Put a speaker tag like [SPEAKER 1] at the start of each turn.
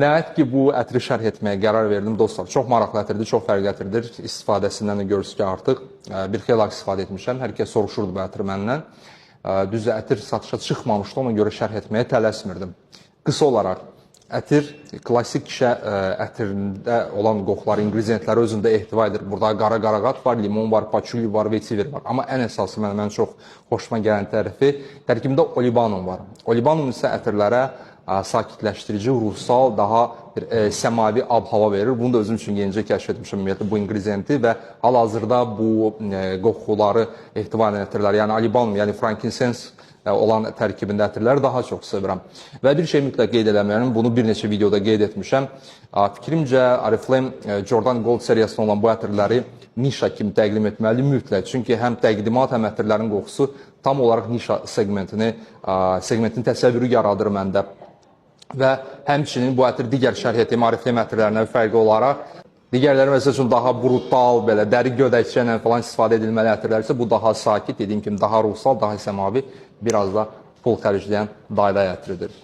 [SPEAKER 1] Nəhayət ki, bu ətri şərh etməyə qərar verdim dostlar. Çox maraqlı ətirdir, çox fərqli ətirdir. İstifadəsindən də görürsünüz ki, artıq bir xeyli istifadə etmişəm. Hər kəs soruşurdu bu ətri məndən. Düzdür, ətir satışa çıxmamışdı, ona görə şərh etməyə tələsmirdim. Qısa olaraq, ətir klassik şişə ətirində olan qoxular, ingrediyentləri özündə ehtiva edir. Burada qara qarağat var, limon var, paçuli var, vetiver var. Amma ən əsası mənim çox xoşuma gələn tərəfi tərkibində olibanum var. Olibanum isə ətirlərə sakitləşdirici, ruhsal, daha bir səmavi ab-hava verir. Bunu da özüm üçün yenicə kəşf etmişəm ümumiyyətlə bu ingrediyenti və hal-hazırda bu qoxuları ehtiva edən ətirlər, yəni olibanum, yəni frankincense olan tərkibində ətirləri daha çox sevirəm. Və bir şey mütləq qeyd eləməliyəm, bunu bir neçə videoda qeyd etmişəm. Fikrimcə Oriflame Jordan Gold seriyasında olan bu ətirləri nişa kimi təqdim etməli mütləq. Çünki həm təqdimat, həm ətirlərin qoxusu tam olaraq nişa segmentin təsəvvürü yaradır məndə. Və həmçinin bu ətir digər şərh etdiyim Oriflame ətirlərindən fərqli olaraq digərləri məsəl üçün daha brutal, belə dəri gödəkçə ilə falan istifadə edilməli ətirlər isə bu daha sakit, dediyim kimi daha ruhsal, daha səmavi, biraz da pul xərcləyən dayday ətridir.